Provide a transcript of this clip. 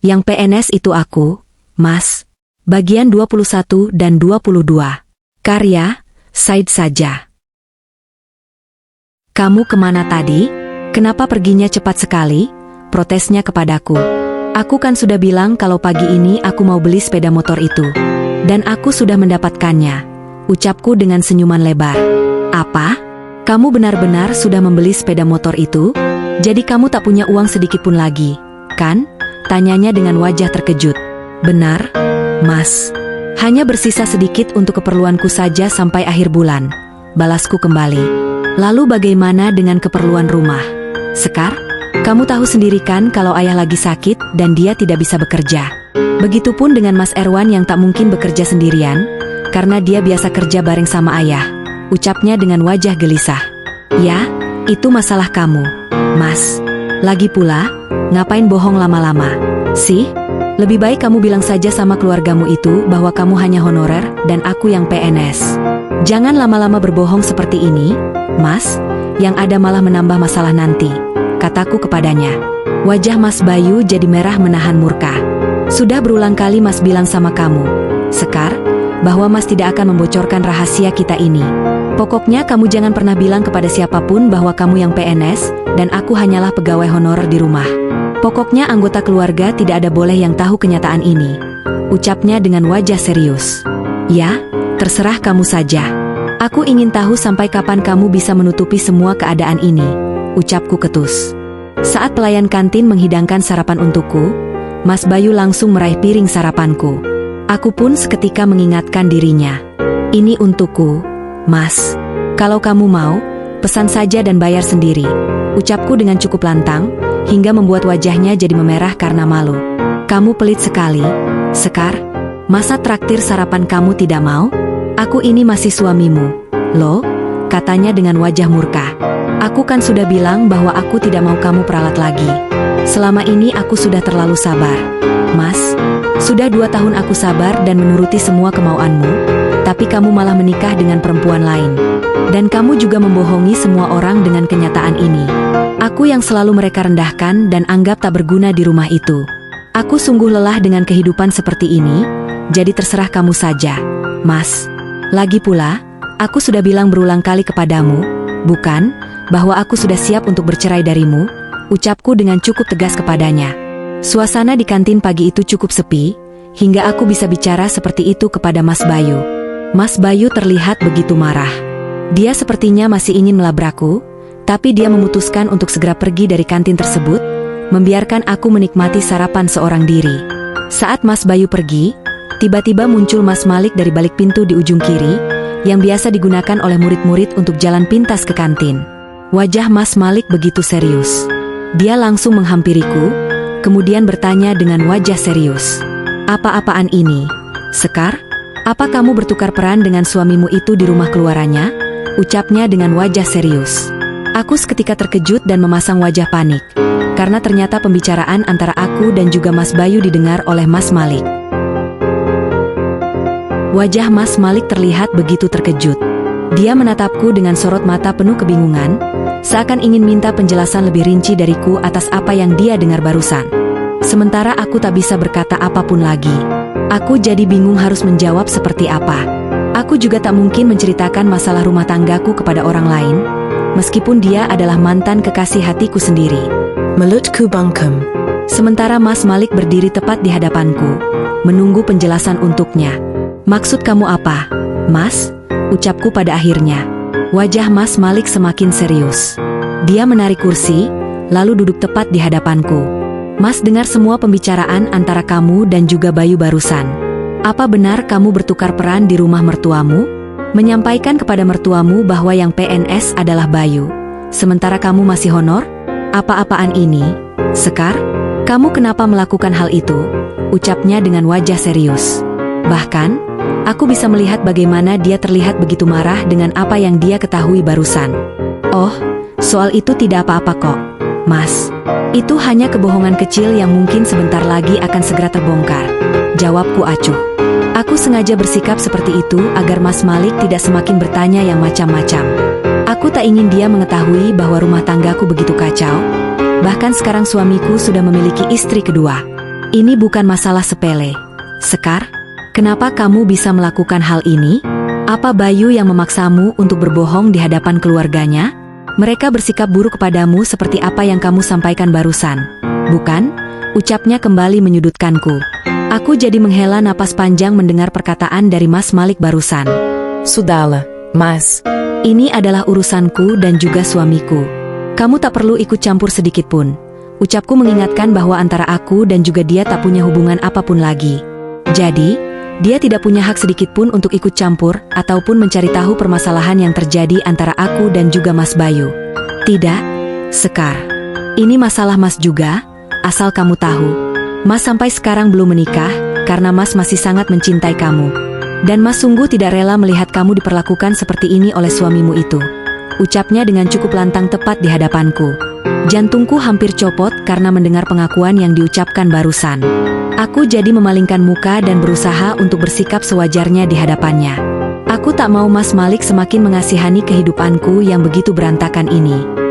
Yang PNS itu aku, Mas. Bagian 21 dan 22. Karya, Said saja. Kamu kemana tadi? Kenapa perginya cepat sekali? Protesnya kepadaku. Aku kan sudah bilang kalau pagi ini aku mau beli sepeda motor itu. Dan aku sudah mendapatkannya. Ucapku dengan senyuman lebar. Apa? Kamu benar-benar sudah membeli sepeda motor itu? Jadi kamu tak punya uang sedikit pun lagi, kan? Tanyanya dengan wajah terkejut. Benar, Mas. Hanya bersisa sedikit untuk keperluanku saja sampai akhir bulan. Balasku kembali. Lalu bagaimana dengan keperluan rumah? Sekar? Kamu tahu sendiri kan kalau ayah lagi sakit dan dia tidak bisa bekerja. Begitupun dengan Mas Erwan yang tak mungkin bekerja sendirian, karena dia biasa kerja bareng sama ayah. Ucapnya dengan wajah gelisah. Ya, itu masalah kamu, Mas. Lagi pula, ngapain bohong lama-lama? Sih? Lebih baik kamu bilang saja sama keluargamu itu bahwa kamu hanya honorer dan aku yang PNS. Jangan lama-lama berbohong seperti ini, Mas. Yang ada malah menambah masalah nanti, kataku kepadanya. Wajah Mas Bayu jadi merah menahan murka. Sudah berulang kali Mas bilang sama kamu, Sekar, bahwa Mas tidak akan membocorkan rahasia kita ini. Pokoknya kamu jangan pernah bilang kepada siapapun bahwa kamu yang PNS dan aku hanyalah pegawai honorer di rumah. Pokoknya anggota keluarga tidak ada boleh yang tahu kenyataan ini. Ucapnya dengan wajah serius. Ya, terserah kamu saja. Aku ingin tahu sampai kapan kamu bisa menutupi semua keadaan ini. Ucapku ketus. Saat pelayan kantin menghidangkan sarapan untukku, Mas Bayu langsung meraih piring sarapanku. Aku pun seketika mengingatkan dirinya. Ini untukku, Mas. Kalau kamu mau, pesan saja dan bayar sendiri. Ucapku dengan cukup lantang, hingga membuat wajahnya jadi memerah karena malu. Kamu pelit sekali, Sekar. Masa traktir sarapan kamu tidak mau? Aku ini masih suamimu. Loh, katanya dengan wajah murka. Aku kan sudah bilang bahwa aku tidak mau kamu peralat lagi. Selama ini aku sudah terlalu sabar. Mas, sudah 2 tahun aku sabar dan menuruti semua kemauanmu, tapi kamu malah menikah dengan perempuan lain. Dan kamu juga membohongi semua orang dengan kenyataan ini. Aku yang selalu mereka rendahkan dan anggap tak berguna di rumah itu. Aku sungguh lelah dengan kehidupan seperti ini, jadi terserah kamu saja, Mas. Lagi pula, aku sudah bilang berulang kali kepadamu, bukan, bahwa aku sudah siap untuk bercerai darimu, ucapku dengan cukup tegas kepadanya. Suasana di kantin pagi itu cukup sepi, hingga aku bisa bicara seperti itu kepada Mas Bayu. Mas Bayu terlihat begitu marah. Dia sepertinya masih ingin melabrakku, tapi dia memutuskan untuk segera pergi dari kantin tersebut, membiarkan aku menikmati sarapan seorang diri. Saat Mas Bayu pergi, tiba-tiba muncul Mas Malik dari balik pintu di ujung kiri, yang biasa digunakan oleh murid-murid untuk jalan pintas ke kantin. Wajah Mas Malik begitu serius. Dia langsung menghampiriku, kemudian bertanya dengan wajah serius. Apa-apaan ini, Sekar? Apa kamu bertukar peran dengan suamimu itu di rumah keluarannya? Ucapnya dengan wajah serius. Aku seketika terkejut dan memasang wajah panik, karena ternyata pembicaraan antara aku dan juga Mas Bayu didengar oleh Mas Malik. Wajah Mas Malik terlihat begitu terkejut. Dia menatapku dengan sorot mata penuh kebingungan, seakan ingin minta penjelasan lebih rinci dariku atas apa yang dia dengar barusan. Sementara aku tak bisa berkata apapun lagi. Aku jadi bingung harus menjawab seperti apa. Aku juga tak mungkin menceritakan masalah rumah tanggaku kepada orang lain, meskipun dia adalah mantan kekasih hatiku sendiri. Mulutku bangkem. Sementara Mas Malik berdiri tepat di hadapanku, menunggu penjelasan untuknya. Maksud kamu apa, Mas? Ucapku pada akhirnya. Wajah Mas Malik semakin serius. Dia menarik kursi, lalu duduk tepat di hadapanku. Mas dengar semua pembicaraan antara kamu dan juga Bayu barusan. Apa benar kamu bertukar peran di rumah mertuamu? Menyampaikan kepada mertuamu bahwa yang PNS adalah Bayu, sementara kamu masih honor? Apa-apaan ini, Sekar? Kamu kenapa melakukan hal itu? Ucapnya dengan wajah serius. Bahkan, aku bisa melihat bagaimana dia terlihat begitu marah dengan apa yang dia ketahui barusan. Oh, soal itu tidak apa-apa kok, Mas. Itu hanya kebohongan kecil yang mungkin sebentar lagi akan segera terbongkar. Jawabku acuh. Aku sengaja bersikap seperti itu agar Mas Malik tidak semakin bertanya yang macam-macam. Aku tak ingin dia mengetahui bahwa rumah tanggaku begitu kacau. Bahkan sekarang suamiku sudah memiliki istri kedua. Ini bukan masalah sepele. Sekar, kenapa kamu bisa melakukan hal ini? Apa Bayu yang memaksamu untuk berbohong di hadapan keluarganya? Mereka bersikap buruk kepadamu seperti apa yang kamu sampaikan barusan, bukan? Ucapnya kembali menyudutkanku. Aku jadi menghela napas panjang mendengar perkataan dari Mas Malik barusan. Sudahlah, Mas. Ini adalah urusanku dan juga suamiku. Kamu tak perlu ikut campur sedikit pun. Ucapku mengingatkan bahwa antara aku dan juga dia tak punya hubungan apapun lagi. Jadi, dia tidak punya hak sedikit pun untuk ikut campur ataupun mencari tahu permasalahan yang terjadi antara aku dan juga Mas Bayu. Tidak, Sekar. Ini masalah Mas juga, asal kamu tahu. Mas sampai sekarang belum menikah karena Mas masih sangat mencintai kamu. Dan Mas sungguh tidak rela melihat kamu diperlakukan seperti ini oleh suamimu itu. Ucapnya dengan cukup lantang tepat di hadapanku. Jantungku hampir copot karena mendengar pengakuan yang diucapkan barusan. Aku jadi memalingkan muka dan berusaha untuk bersikap sewajarnya di hadapannya. Aku tak mau Mas Malik semakin mengasihani kehidupanku yang begitu berantakan ini.